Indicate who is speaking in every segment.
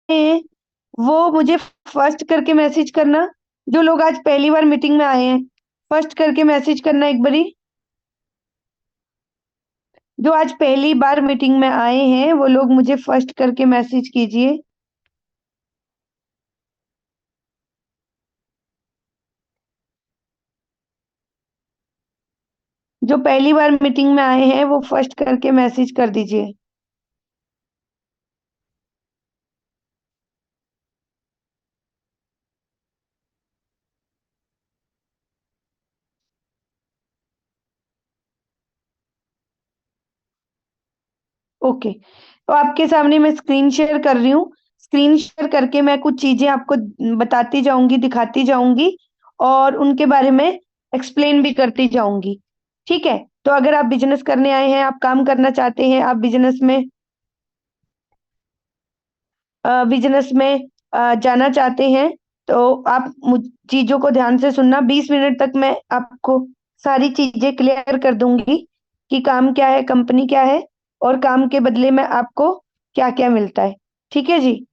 Speaker 1: हैं वो मुझे फर्स्ट करके मैसेज करना। जो लोग आज पहली बार मीटिंग में आए हैं, फर्स्ट करके मैसेज करना एक बारी। जो आज पहली बार मीटिंग में आए हैं वो लोग मुझे फर्स्ट करके मैसेज कीजिए। जो पहली बार मीटिंग में आए हैं वो फर्स्ट करके मैसेज कर दीजिए। ओके, तो आपके सामने मैं स्क्रीन शेयर कर रही हूँ। स्क्रीन शेयर करके मैं कुछ चीजें आपको बताती जाऊंगी, दिखाती जाऊंगी, और उनके बारे में एक्सप्लेन भी करती जाऊंगी। ठीक है? तो अगर आप बिजनेस करने आए हैं, आप काम करना चाहते हैं, आप बिजनेस में जाना चाहते हैं, तो आप मुझ चीजों को ध्यान से सुनना। 20 मिनट तक मैं आपको सारी चीजें क्लियर कर दूंगी कि काम क्या है, कंपनी क्या है, और काम के बदले में आपको क्या क्या मिलता है। ठीक है जी?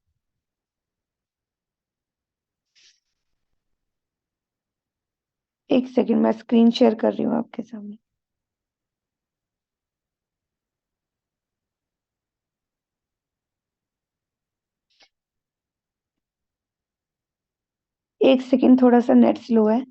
Speaker 1: एक सेकंड, मैं स्क्रीन शेयर कर रही हूँ आपके सामने। एक सेकंड, थोड़ा सा नेट स्लो है।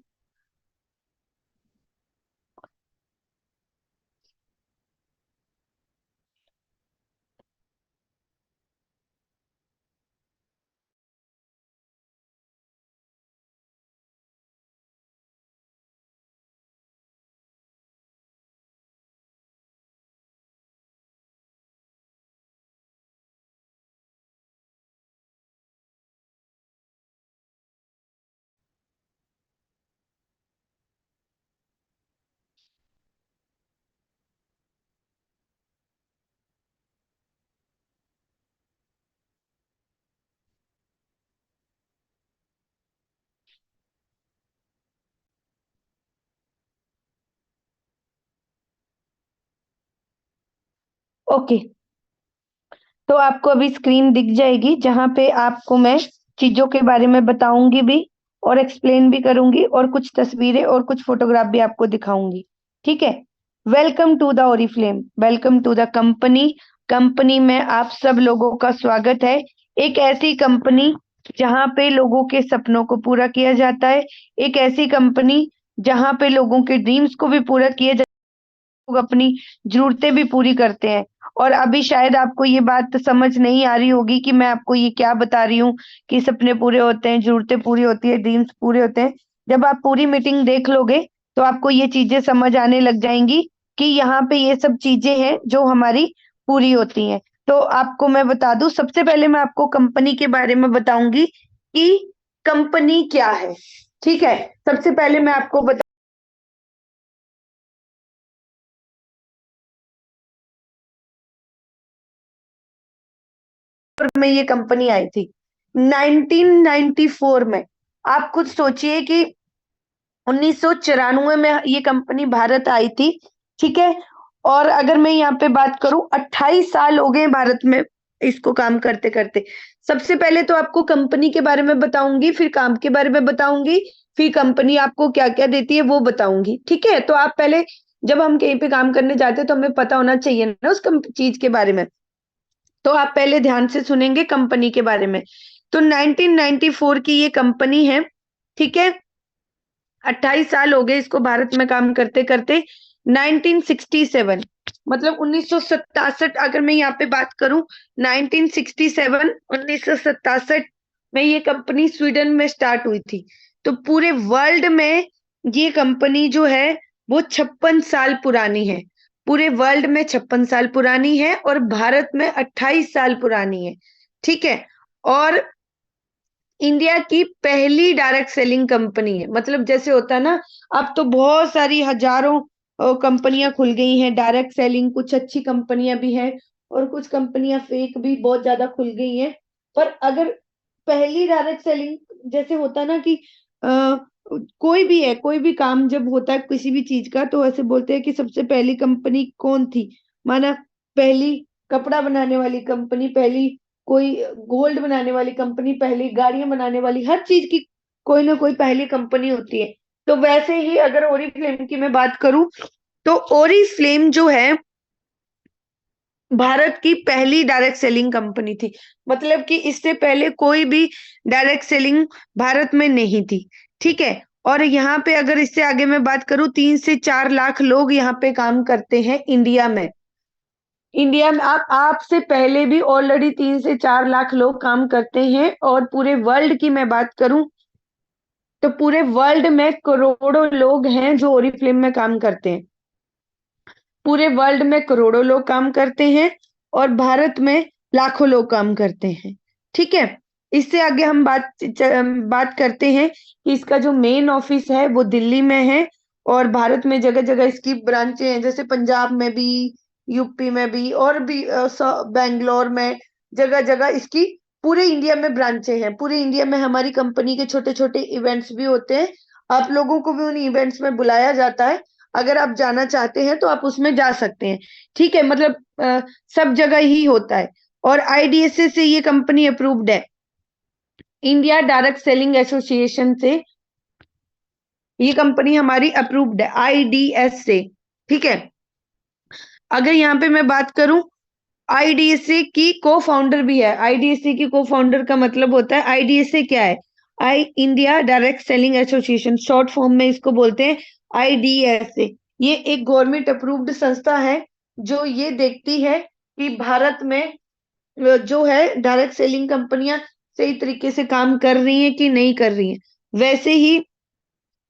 Speaker 1: ओके, तो आपको अभी स्क्रीन दिख जाएगी जहां पे आपको मैं चीजों के बारे में बताऊंगी भी, और एक्सप्लेन भी करूंगी, और कुछ तस्वीरें और कुछ फोटोग्राफ भी आपको दिखाऊंगी। ठीक है? Welcome to the Oriflame, welcome to the company. Company में आप सब लोगों का स्वागत है। एक ऐसी कंपनी जहां पे लोगों के सपनों को पूरा किया जाता है। एक ऐसी कंपनी जहां पे लोगों के ड्रीम्स को भी पूरा किया जाता है, लोग अपनी जरूरतें भी पूरी करते हैं। और अभी शायद आपको ये बात समझ नहीं आ रही होगी कि मैं आपको ये क्या बता रही हूँ, कि सपने पूरे होते हैं, जरूरतें पूरी होती है, ड्रीम्स पूरे होते हैं। जब आप पूरी मीटिंग देख लोगे तो आपको ये चीजें समझ आने लग जाएंगी कि यहाँ पे ये सब चीजें हैं जो हमारी पूरी होती हैं। तो आपको मैं बता दूं, सबसे पहले मैं आपको कंपनी के बारे में बताऊंगी कि कंपनी क्या है। ठीक है? सबसे पहले मैं आपको में ये कंपनी आई थी 1994 में। आप खुद सोचिए कि 1994 में ये कंपनी भारत आई थी। ठीक है? और अगर मैं यहाँ पे बात करूं, 28 साल हो गए भारत में इसको काम करते करते। सबसे पहले तो आपको कंपनी के बारे में बताऊंगी, फिर काम के बारे में बताऊंगी, फिर कंपनी आपको क्या क्या देती है वो बताऊंगी। ठीक है? तो आप पहले, जब हम कहीं पे काम करने जाते हैं तो हमें पता होना चाहिए ना उस चीज के बारे में। तो आप पहले ध्यान से सुनेंगे कंपनी के बारे में। तो 1994 की ये कंपनी है। ठीक है? 28 साल हो गए इसको भारत में काम करते करते। 1967, मतलब 1967, अगर मैं यहाँ पे बात करूं, 1967, 1967 में ये कंपनी स्वीडन में स्टार्ट हुई थी। तो पूरे वर्ल्ड में ये कंपनी जो है वो 56 साल पुरानी है। पूरे वर्ल्ड में 56 साल पुरानी है, और भारत में 28 साल पुरानी है। ठीक है? और इंडिया की पहली डायरेक्ट सेलिंग कंपनी है। मतलब जैसे होता है ना, अब तो बहुत सारी हजारों कंपनियां खुल गई हैं डायरेक्ट सेलिंग। कुछ अच्छी कंपनियां भी हैं, और कुछ कंपनियां फेक भी बहुत ज्यादा खुल गई हैं। पर अगर पहली डायरेक्ट सेलिंग, जैसे होता है ना कि कोई भी है, कोई भी काम जब होता है किसी भी चीज का, तो ऐसे बोलते हैं कि सबसे पहली कंपनी कौन थी। माना पहली कपड़ा बनाने वाली कंपनी, पहली कोई गोल्ड बनाने वाली कंपनी, पहली गाड़ियां बनाने वाली, हर चीज की कोई ना कोई पहली कंपनी होती है। तो वैसे ही अगर ओरिफ्लेम की मैं बात करूं, तो ओरिफ्लेम जो है भारत की पहली डायरेक्ट सेलिंग कंपनी थी। मतलब कि इससे पहले कोई भी डायरेक्ट सेलिंग भारत में नहीं थी। ठीक है। और यहाँ पे अगर इससे आगे मैं बात करूं, 3 से 4 लाख लोग यहाँ पे काम करते हैं इंडिया में। इंडिया में आप आपसे पहले भी ऑलरेडी 3 से 4 लाख लोग काम करते हैं। और पूरे वर्ल्ड की मैं बात करूं, तो पूरे वर्ल्ड में करोड़ों लोग हैं जो ओरिफ्लेम में काम करते हैं। पूरे वर्ल्ड में करोड़ों लोग काम करते हैं और भारत में लाखों लोग काम करते हैं। ठीक है। इससे आगे हम बात करते हैं कि इसका जो मेन ऑफिस है वो दिल्ली में है। और भारत में जगह जगह इसकी ब्रांचें हैं, जैसे पंजाब में भी, यूपी में भी, और भी बेंगलोर में, जगह जगह इसकी पूरे इंडिया में ब्रांचें हैं। पूरे इंडिया में हमारी कंपनी के छोटे छोटे इवेंट्स भी होते हैं। आप लोगों को भी उन इवेंट्स में बुलाया जाता है। अगर आप जाना चाहते हैं तो आप उसमें जा सकते हैं। ठीक है। मतलब सब जगह ही होता है। और आईडीएसए से ये कंपनी अप्रूव्ड है, इंडिया डायरेक्ट सेलिंग एसोसिएशन से ये कंपनी हमारी अप्रूव्ड है, आईडीएस से। ठीक है। अगर यहाँ पे मैं बात करूं, आईडीएसए की को फाउंडर भी है। आईडीएसए की को फाउंडर का मतलब होता है, आईडीएसए क्या है? I India direct selling association, short form में इसको बोलते हैं आईडीएसए। ये एक गवर्नमेंट अप्रूव्ड संस्था है जो ये देखती है कि भारत में जो है डायरेक्ट सेलिंग कंपनियां सही तरीके से काम कर रही हैं कि नहीं कर रही हैं। वैसे ही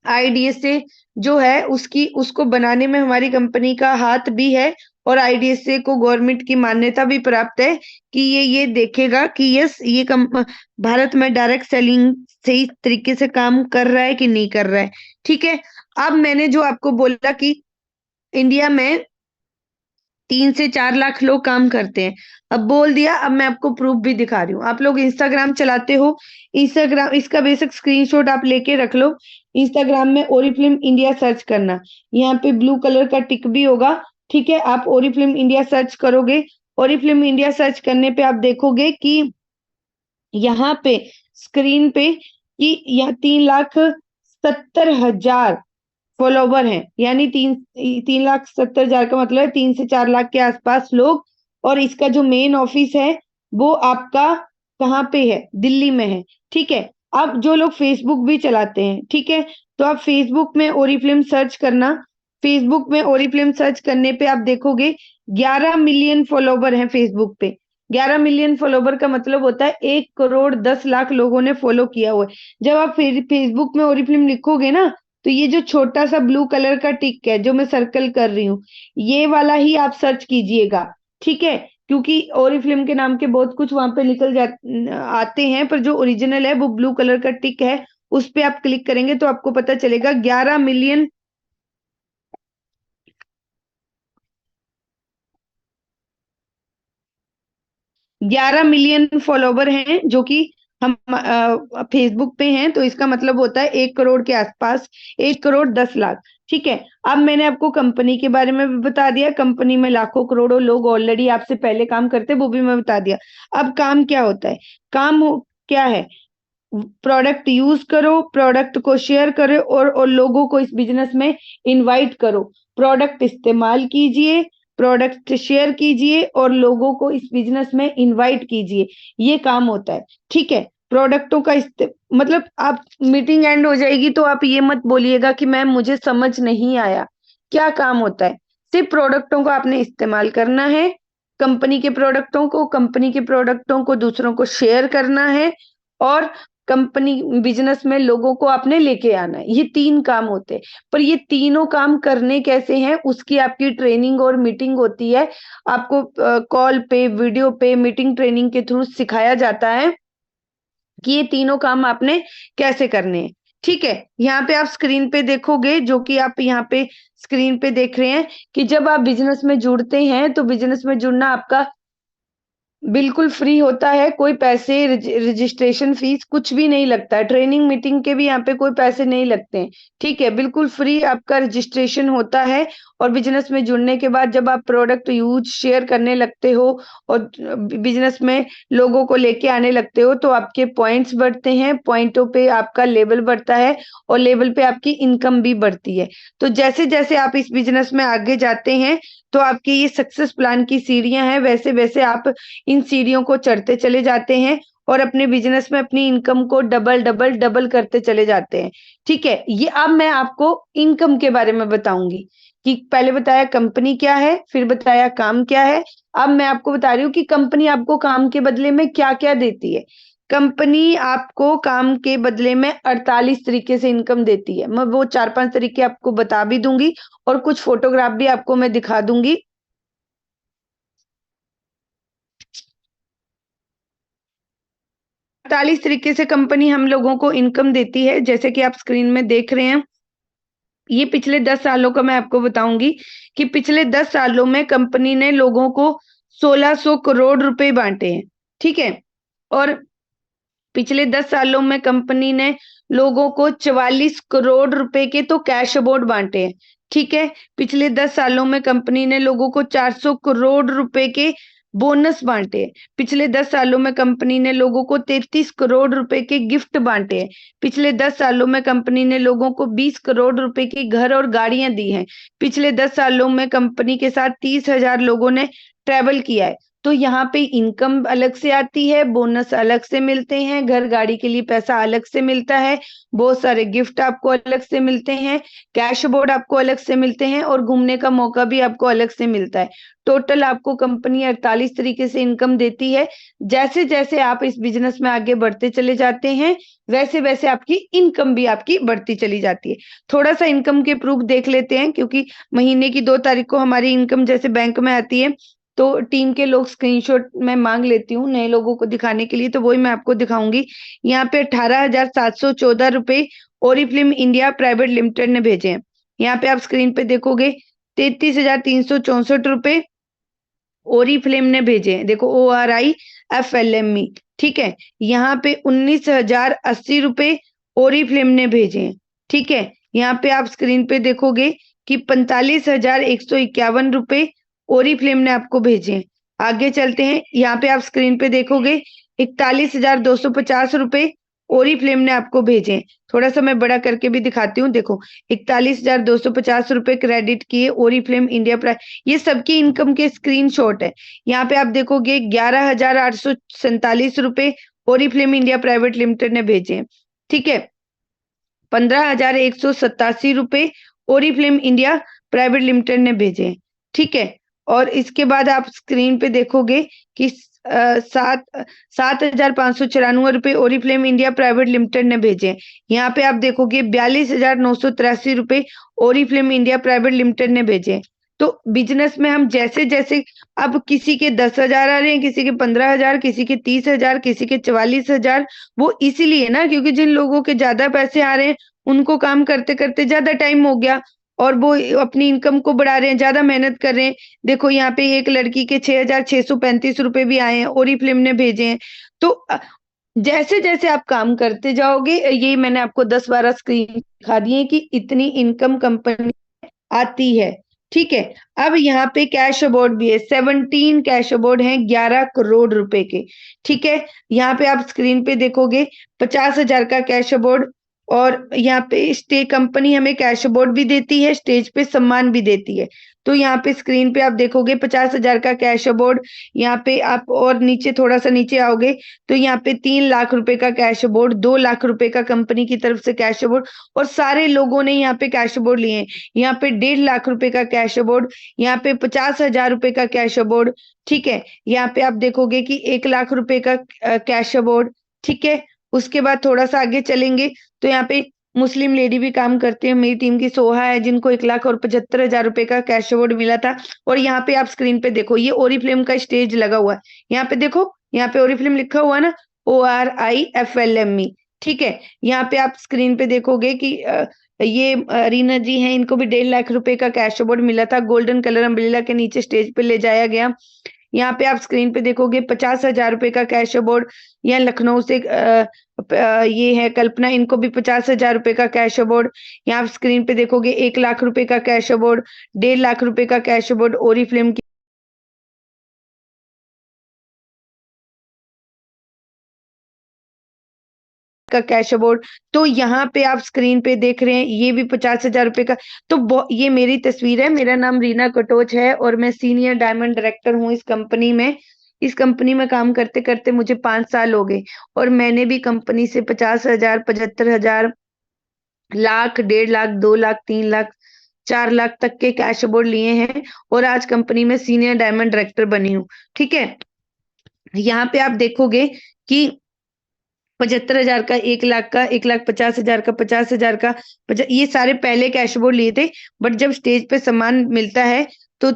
Speaker 1: आईडीएसए जो है उसकी उसको बनाने में हमारी कंपनी का हाथ भी है। और आईडीएसए को गवर्नमेंट की मान्यता भी प्राप्त है कि ये देखेगा कि यस ये भारत में डायरेक्ट सेलिंग सही तरीके से काम कर रहा है कि नहीं कर रहा है। ठीक है। अब मैंने जो आपको बोला कि इंडिया में 3 से 4 लाख लोग काम करते हैं, अब बोल दिया। अब मैं आपको प्रूफ भी दिखा रही हूँ। आप लोग इंस्टाग्राम चलाते हो, इंस्टाग्राम इसका बेसिक स्क्रीनशॉट आप लेके रख लो। इंस्टाग्राम में ओरिफ्लेम इंडिया सर्च करना, यहाँ पे ब्लू कलर का टिक भी होगा। ठीक है। आप ओरिफ्लेम इंडिया सर्च करोगे, ओरिफ्लेम इंडिया सर्च करने पे आप देखोगे कि यहाँ पे स्क्रीन पे कि यहाँ 3,70,000 फॉलोवर हैं। यानी 3,70,000 का मतलब है 3 से 4 लाख के आसपास लोग। और इसका जो मेन ऑफिस है वो आपका कहाँ पे है? दिल्ली में है। ठीक है। अब जो लोग फेसबुक भी चलाते हैं, ठीक है, तो आप फेसबुक में ओरिफ्लेम सर्च करना। फेसबुक में ओरिफ्लेम सर्च करने पे आप देखोगे 11 मिलियन फॉलोवर हैं फेसबुक पे। 11 मिलियन फॉलोवर का मतलब होता है 1,10,00,000 लोगों ने फॉलो किया हुआ है। जब आप फेसबुक में ओरिफ्लेम लिखोगे ना, तो ये जो छोटा सा ब्लू कलर का टिक है जो मैं सर्कल कर रही हूँ, ये वाला ही आप सर्च कीजिएगा। ठीक है। क्योंकि ओरिफ्लेम के नाम के बहुत कुछ वहां पे निकल जा आते हैं, पर जो ओरिजिनल है वो ब्लू कलर का टिक है। उस पे आप क्लिक करेंगे तो आपको पता चलेगा 11 मिलियन 11 मिलियन फॉलोवर हैं जो कि हम फेसबुक पे हैं। तो इसका मतलब होता है 1 करोड़ के आसपास, 1,10,00,000। ठीक है। अब मैंने आपको कंपनी के बारे में भी बता दिया, कंपनी में लाखों करोड़ों लोग ऑलरेडी आपसे पहले काम करते हैं, वो भी मैं बता दिया। अब काम क्या होता है? क्या है? प्रोडक्ट यूज करो, प्रोडक्ट को शेयर करो, और लोगों को इस बिजनेस में इनवाइट करो। प्रोडक्ट इस्तेमाल कीजिए, प्रोडक्ट शेयर कीजिए, और लोगों को इस बिजनेस में इनवाइट कीजिए। ये काम होता है। ठीक है। प्रोडक्टों का मतलब आप मीटिंग एंड हो जाएगी तो आप ये मत बोलिएगा कि मैम मुझे समझ नहीं आया। क्या काम होता है? सिर्फ प्रोडक्टों को आपने इस्तेमाल करना है, कंपनी के प्रोडक्टों को दूसरों को शेयर करना है, और कंपनी बिजनेस में लोगों को आपने लेके आना है। ये 3 काम होते हैं। पर ये तीनों काम करने कैसे हैं उसकी आपकी ट्रेनिंग और मीटिंग होती है। आपको कॉल पे, वीडियो पे, मीटिंग ट्रेनिंग के थ्रू सिखाया जाता है कि ये तीनों काम आपने कैसे करने हैं। ठीक है। यहाँ पे आप स्क्रीन पे देखोगे, जो कि आप यहाँ पे स्क्रीन पे देख रहे हैं, कि जब आप बिजनेस में जुड़ते हैं तो बिजनेस में जुड़ना आपका बिल्कुल फ्री होता है। कोई पैसे, रजिस्ट्रेशन फीस कुछ भी नहीं लगता है। ट्रेनिंग मीटिंग के भी यहाँ पे कोई पैसे नहीं लगते हैं। ठीक है। बिल्कुल फ्री आपका रजिस्ट्रेशन होता है। और बिजनेस में जुड़ने के बाद जब आप प्रोडक्ट यूज शेयर करने लगते हो और बिजनेस में लोगों को लेके आने लगते हो तो आपके पॉइंट्स बढ़ते हैं, पॉइंटों पे आपका लेवल बढ़ता है और लेवल पे आपकी इनकम भी बढ़ती है। तो जैसे जैसे आप इस बिजनेस में आगे जाते हैं तो आपकी ये सक्सेस प्लान की सीढ़ियां हैं, वैसे वैसे आप इन सीढ़ियों को चढ़ते चले जाते हैं और अपने बिजनेस में अपनी इनकम को डबल डबल डबल करते चले जाते हैं। ठीक है, ये अब मैं आपको इनकम के बारे में बताऊंगी कि पहले बताया कंपनी क्या है, फिर बताया काम क्या है। अब मैं आपको बता रही हूँ कि कंपनी आपको काम के बदले में क्या क्या देती है। कंपनी आपको काम के बदले में 48 तरीके से इनकम देती है। मैं वो 4-5 तरीके आपको बता भी दूंगी और कुछ फोटोग्राफ भी आपको मैं दिखा दूंगी। 48 तरीके से कंपनी हम लोगों को इनकम देती है, जैसे कि आप स्क्रीन में देख रहे हैं। ये पिछले 10 सालों का मैं आपको बताऊंगी कि पिछले 10 सालों में कंपनी ने लोगों को 1600 करोड़ रुपए बांटे हैं। ठीक है, और पिछले 10 सालों में कंपनी ने लोगों को 44 करोड़ रुपए के तो कैश अवार्ड बांटे हैं। ठीक है, पिछले 10 सालों में कंपनी ने लोगों को 400 करोड़ रुपए के बोनस बांटे हैं। पिछले 10 सालों में कंपनी ने लोगों को 33 करोड़ रुपए के गिफ्ट बांटे हैं। पिछले 10 सालों में कंपनी ने लोगों को 20 करोड़ रुपए के घर और गाड़ियां दी हैं। पिछले 10 सालों में कंपनी के साथ 30,000 लोगों ने ट्रैवल किया है। तो यहाँ पे इनकम अलग से आती है, बोनस अलग से मिलते हैं, घर गाड़ी के लिए पैसा अलग से मिलता है, बहुत सारे गिफ्ट आपको अलग से मिलते हैं, कैश अवार्ड आपको अलग से मिलते हैं और घूमने का मौका भी आपको अलग से मिलता है। टोटल आपको कंपनी 48 तरीके से इनकम देती है। जैसे जैसे आप इस बिजनेस में आगे बढ़ते चले जाते हैं वैसे वैसे आपकी इनकम भी आपकी बढ़ती चली जाती है। थोड़ा सा इनकम के प्रूफ देख लेते हैं, क्योंकि महीने की 2 तारीख को हमारी इनकम जैसे बैंक में आती है तो टीम के लोग स्क्रीनशॉट मैं मांग लेती हूँ नए लोगों को दिखाने के लिए, तो वही मैं आपको दिखाऊंगी। यहाँ पे 18,714 रुपए ओरिफ्लेम इंडिया प्राइवेट लिमिटेड ने भेजे हैं। यहाँ पे आप स्क्रीन पे देखोगे 33,364 रुपए ओरिफ्लेम ने भेजे हैं। देखो ORIFLME। ठीक है, यहाँ पे 19,080 रुपए ओरिफ्लेम ने भेजे हैं। ठीक है, यहाँ पे आप स्क्रीन पे देखोगे कि 45,151 रुपए ओरिफ्लेम ने आपको भेजे हैं। आगे चलते हैं, यहाँ पे आप स्क्रीन पे देखोगे 41,250 रुपए ओरिफ्लेम ने आपको भेजे हैं। थोड़ा सा मैं बड़ा करके भी दिखाती हूँ। देखो 41,250 रुपए क्रेडिट किए ओरिफ्लेम इंडिया प्राइवेट, ये सबकी इनकम के स्क्रीनशॉट है। यहाँ पे आप देखोगे 11,847 रुपए ओरिफ्लेम इंडिया प्राइवेट लिमिटेड ने भेजे हैं। ठीक है, 15,187 रुपए ओरिफ्लेम इंडिया प्राइवेट लिमिटेड ने भेजे हैं। ठीक है, और इसके बाद आप स्क्रीन पे देखोगे कि 7,594 रुपए ओरिफ्लेम इंडिया प्राइवेट लिमिटेड ने भेजे हैं। यहाँ पे आप देखोगे 42,983 रुपए ओरिफ्लेम इंडिया प्राइवेट लिमिटेड ने भेजे हैं। तो बिजनेस में हम जैसे जैसे, अब किसी के 10,000 आ रहे हैं, किसी के 15,000, किसी के 30,000, किसी के 44,000। वो इसीलिए ना, क्योंकि जिन लोगों के ज्यादा पैसे आ रहे हैं उनको काम करते करते ज्यादा टाइम हो गया और वो अपनी इनकम को बढ़ा रहे हैं, ज्यादा मेहनत कर रहे हैं। देखो यहाँ पे एक लड़की के 6,635 रुपए भी आए हैं, ओरिफ्लेम ने भेजे हैं। तो जैसे जैसे आप काम करते जाओगे, ये मैंने आपको 10-12 स्क्रीन दिखा दी है कि इतनी इनकम कंपनी आती है। ठीक है, अब यहाँ पे कैश अवार्ड भी है, 17 कैश अवार्ड हैं 11 करोड़ रुपए के। ठीक है, यहाँ पे आप स्क्रीन पे देखोगे 50,000 का कैश अवार्ड, और यहाँ पे स्टे कंपनी हमें कैश अवार्ड भी देती है, स्टेज पे सम्मान भी देती है। तो यहाँ पे स्क्रीन पे आप देखोगे 50,000 का कैश अवार्ड। यहाँ पे आप और नीचे थोड़ा सा नीचे आओगे तो यहाँ पे 3 लाख रुपए का कैश अवार्ड, 2 लाख रुपए का कंपनी की तरफ से कैश अवार्ड, और सारे लोगों ने यहाँ पे कैश अवार्ड लिए हैं। यहाँ पे 1.5 लाख रुपए का कैश अवार्ड, यहाँ पे 50,000 रुपए का कैश अवार्ड। ठीक है, यहाँ पे आप देखोगे कि 1 लाख रुपए का कैश अवार्ड। ठीक है, उसके बाद थोड़ा सा आगे चलेंगे तो यहाँ पे मुस्लिम लेडी भी काम करती है, मेरी टीम की सोहा है, जिनको 1,75,000 रुपए का कैश अवार्ड मिला था। और यहाँ पे आप स्क्रीन पे देखो ये ओरिफ्लेम का स्टेज लगा हुआ है। यहाँ पे देखो, यहाँ पे ओरिफ्लेम लिखा हुआ है ना, ORIFLME। ठीक है, यहाँ पे आप स्क्रीन पे देखोगे कि ये रीना जी हैं, इनको भी 1.5 लाख रुपए का कैश अवार्ड मिला था, गोल्डन कलर अम्ब्रेला के नीचे स्टेज पे ले जाया गया। यहाँ पे आप स्क्रीन पे देखोगे 50,000 रुपए का कैश अवार्ड। यहाँ लखनऊ से ये है कल्पना, इनको भी 50,000 रुपए का कैश अवार्ड। यहाँ आप स्क्रीन पे देखोगे 1 लाख रुपए का कैश अवार्ड, 1.5 लाख रुपए का कैश अवार्ड ओरी फिल्म का कैश अवार्ड। तो यहाँ पे आप स्क्रीन पे देख रहे हैं ये भी 50,000 रुपए का। तो ये मेरी तस्वीर है, मेरा नाम रीना कटोच है और मैं सीनियर डायमंड डायरेक्टर हूँ इस कंपनी में। इस कंपनी में काम करते करते मुझे 5 साल हो गए और मैंने भी कंपनी से 50,000, 75,000, लाख, 1.5 लाख, 2 लाख, 3 लाख, 4 लाख तक के कैश अवार्ड लिए हैं और आज कंपनी में सीनियर डायमंड डायरेक्टर बनी हूँ। ठीक है, यहाँ पे आप देखोगे कि 75,000 का, 1 लाख का, 1,50,000 का, 50,000 का, ये सारे पहले कैश अवार्ड लिए थे। बट जब स्टेज पे सम्मान मिलता है तो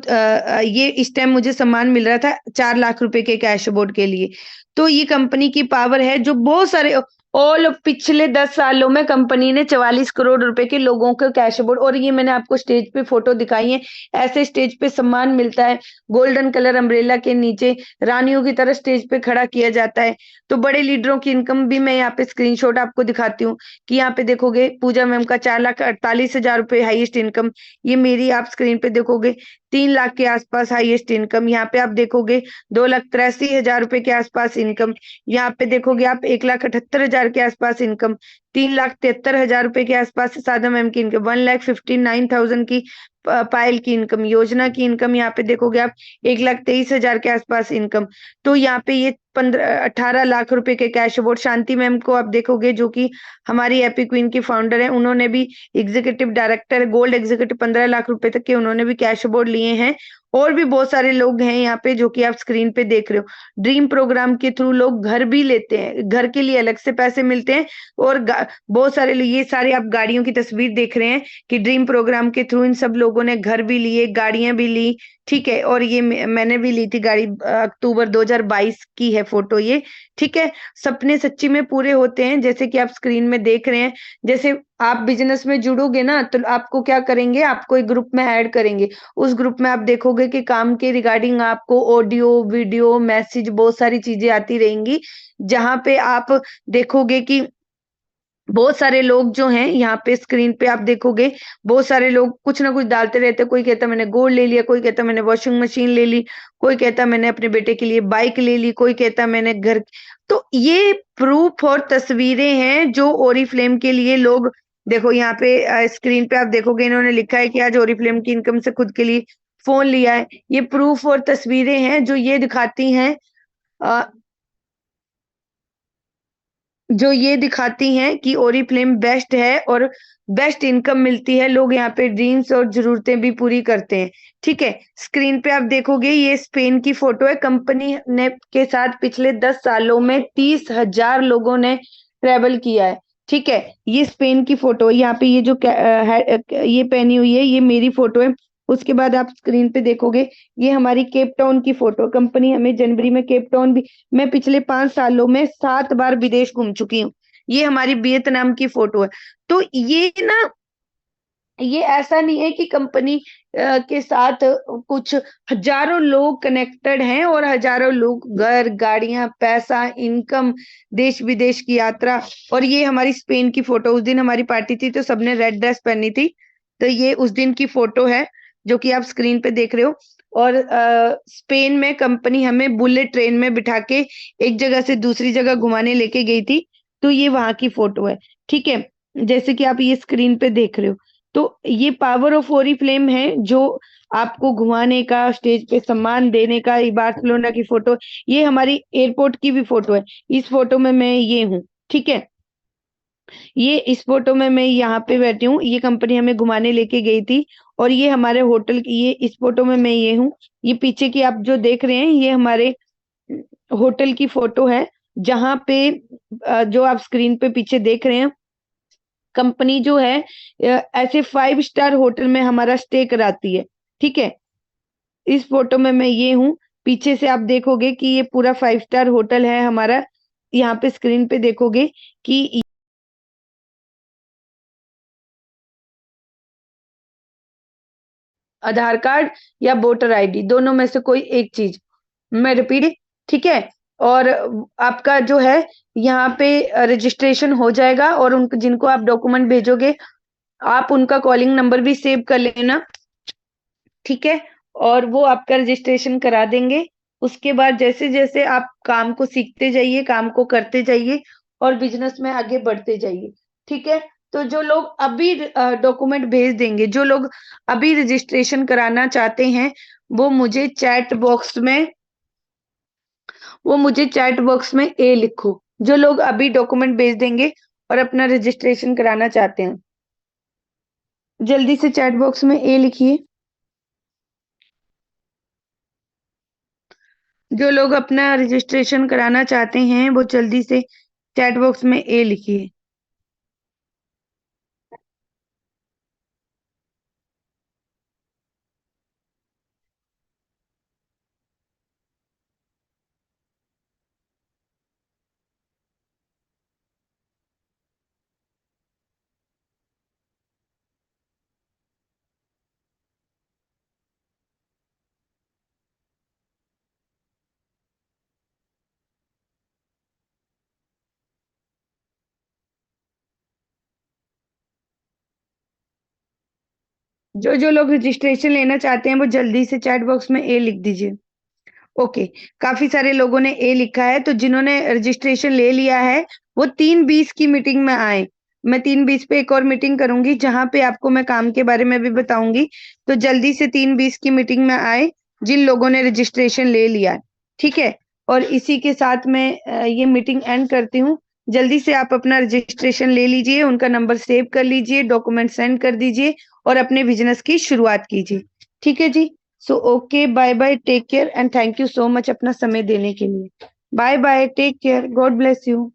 Speaker 1: ये इस टाइम मुझे सम्मान मिल रहा था 4 लाख रुपए के कैश अवार्ड के लिए। तो ये कंपनी की पावर है जो बहुत सारे ऑल पिछले 10 सालों में कंपनी ने 44 करोड़ रुपए के लोगों को कैश अवार्ड, और ये मैंने आपको स्टेज पे फोटो दिखाई है, ऐसे स्टेज पे सम्मान मिलता है। गोल्डन कलर अम्ब्रेला के नीचे रानियों की तरह स्टेज पे खड़ा किया जाता है। तो बड़े लीडरों की इनकम भी मैं यहाँ पे स्क्रीनशॉट आपको दिखाती हूँ कि यहाँ पे देखोगे पूजा मैम का 4,48,000 रुपए हाईएस्ट इनकम। ये मेरी आप स्क्रीन पे देखोगे 3 लाख के आसपास हाईएस्ट इनकम। यहाँ पे आप देखोगे 2,83,000 रुपए के आसपास इनकम। यहाँ पे देखोगे आप 1,78,000 के आसपास इनकम। 3,73,000 रुपए के आसपास सादा मैम की इनकम। 1,59,000 की पायल की इनकम। योजना की इनकम यहाँ पे देखोगे आप 1,23,000 के आसपास इनकम। तो यहाँ पे ये 18 लाख रुपए के कैश अवार्ड। शांति मैम को आप देखोगे जो कि हमारी हैप्पी क्वीन की फाउंडर है, उन्होंने भी executive director gold executive 15 lakh रुपए तक के उन्होंने भी कैश अवार्ड लिए हैं। और भी बहुत सारे लोग हैं यहाँ पे जो कि आप स्क्रीन पे देख रहे हो। ड्रीम प्रोग्राम के थ्रू लोग घर भी लेते हैं, घर के लिए अलग से पैसे मिलते हैं। और बहुत सारे ये सारे आप गाड़ियों की तस्वीर देख रहे हैं कि ड्रीम प्रोग्राम के थ्रू इन सब लोगों ने घर भी लिए, गाड़ियां भी ली। ठीक है, और ये मैंने भी ली थी गाड़ी, अक्टूबर 2022 की है फोटो ये। ठीक है, सपने सच्ची में पूरे होते हैं जैसे कि आप स्क्रीन में देख रहे हैं। जैसे आप बिजनेस में जुड़ोगे ना तो आपको क्या करेंगे, आपको एक ग्रुप में ऐड करेंगे। उस ग्रुप में आप देखोगे कि काम के रिगार्डिंग आपको ऑडियो, वीडियो, मैसेज, बहुत सारी चीजें आती रहेंगी, जहां पे आप देखोगे कि बहुत सारे लोग जो हैं यहाँ पे स्क्रीन पे आप देखोगे, बहुत सारे लोग कुछ ना कुछ डालते रहते हैं। कोई कहता मैंने गोल्ड ले लिया, कोई कहता मैंने वॉशिंग मशीन ले ली, कोई कहता मैंने अपने बेटे के लिए बाइक ले ली, कोई कहता मैंने घर। तो ये प्रूफ और तस्वीरें हैं जो ओरीफ्लेम के लिए लोग, देखो यहाँ पे स्क्रीन पे आप देखोगे इन्होंने लिखा है कि आज ओरीफ्लेम की इनकम से खुद के लिए फोन लिया है। ये प्रूफ और तस्वीरें हैं जो ये दिखाती हैं, जो ये दिखाती हैं कि ओरीफ्लेम बेस्ट है और बेस्ट इनकम मिलती है। लोग यहाँ पे ड्रीम्स और जरूरतें भी पूरी करते हैं। ठीक है, स्क्रीन पे आप देखोगे ये स्पेन की फोटो है। कंपनी ने के साथ पिछले 10 सालों में 30,000 लोगों ने ट्रेवल किया है। ठीक है, ये स्पेन की फोटो है। यहाँ पे ये जो ये पहनी हुई है ये मेरी फोटो है। उसके बाद आप स्क्रीन पे देखोगे ये हमारी केप टाउन की फोटो। कंपनी हमें जनवरी में केप टाउन भी, मैं पिछले 5 सालों में 7 बार विदेश घूम चुकी हूँ। ये हमारी वियतनाम की फोटो है। तो ये ना, ये ऐसा नहीं है कि कंपनी के साथ कुछ हजारों लोग कनेक्टेड हैं और हजारों लोग, घर, गाड़ियां, पैसा, इनकम, देश विदेश की यात्रा। और ये हमारी स्पेन की फोटो, उस दिन हमारी पार्टी थी तो सबने रेड ड्रेस पहनी थी। तो ये उस दिन की फोटो है जो कि आप स्क्रीन पे देख रहे हो। और स्पेन में कंपनी हमें बुलेट ट्रेन में बिठा के एक जगह से दूसरी जगह घुमाने लेके गई थी। तो ये वहां की फोटो है। ठीक है, जैसे कि आप ये स्क्रीन पे देख रहे हो। तो ये पावर ऑफ ओरीफ्लेम है जो आपको घुमाने का, स्टेज पे सम्मान देने का। ये बार्सिलोना की फोटो, ये हमारी एयरपोर्ट की भी फोटो है। इस फोटो में मैं ये हूँ। ठीक है, ये इस फोटो में मैं यहाँ पे बैठी हूँ, ये कंपनी हमें घुमाने लेके गई थी। और ये हमारे होटल की, ये इस फोटो में मैं ये हूँ। ये पीछे की आप जो देख रहे हैं ये हमारे होटल की फोटो है, जहाँ पे जो आप स्क्रीन पे पीछे देख रहे हैं कंपनी जो है ऐसे 5 स्टार होटल में हमारा स्टे कराती है। ठीक है, इस फोटो में मैं ये हूँ। पीछे से आप देखोगे कि ये पूरा 5 स्टार होटल है हमारा। यहाँ पे स्क्रीन पे देखोगे कि आधार कार्ड या वोटर आईडी, दोनों में से कोई एक चीज। मैं रिपीट, ठीक है? और आपका जो है यहाँ पे रजिस्ट्रेशन हो जाएगा, और उन जिनको आप डॉक्यूमेंट भेजोगे, आप उनका कॉलिंग नंबर भी सेव कर लेना, ठीक है? और वो आपका रजिस्ट्रेशन करा देंगे। उसके बाद जैसे-जैसे आप काम को सीखते जाइए, काम को करते जाइए और बिज़नेस में आगे बढ़ते जाइए, ठीक है? तो जो लोग अभी डॉक्यूमेंट भेज देंगे, जो लोग अभी रजिस्ट्रेशन कराना चाहते हैं, वो मुझे चैट बॉक्स में वो मुझे चैट बॉक्स में ए लिखो। जो लोग अभी डॉक्यूमेंट भेज देंगे और अपना रजिस्ट्रेशन कराना चाहते हैं, जल्दी से चैट बॉक्स में ए लिखिए। जो लोग अपना रजिस्ट्रेशन कराना चाहते हैं, वो जल्दी से चैट बॉक्स में ए लिखिए। जो लोग रजिस्ट्रेशन लेना चाहते हैं, वो जल्दी से चैट बॉक्स में ए लिख दीजिए। ओके, काफ़ी सारे लोगों ने ए लिखा है, तो जिन्होंने रजिस्ट्रेशन ले लिया है, वो 3:20 की मीटिंग में आएँ। मैं 3:20 पे एक और मीटिंग करूँगी, जहाँ पे आपको मैं काम के बारे में भी बताऊँगी। तो जल्दी से 3:20 की मीटिंग में आएँ, जिन लोगों ने रजिस्ट्रेशन ले लिया है, ठीक है? और इसी के साथ मैं ये मीटिंग एंड करती हूँ। जल्दी से आप अपना रजिस्ट्रेशन ले लीजिए, उनका नंबर सेव कर लीजिए, डॉक्यूमेंट सेंड कर दीजिए और अपने बिज़नेस की शुरुआत कीजिए। ठीक है जी? So okay, bye bye, take care and thank you so much अपना समय देने के लिए। Bye bye, take care, God bless you.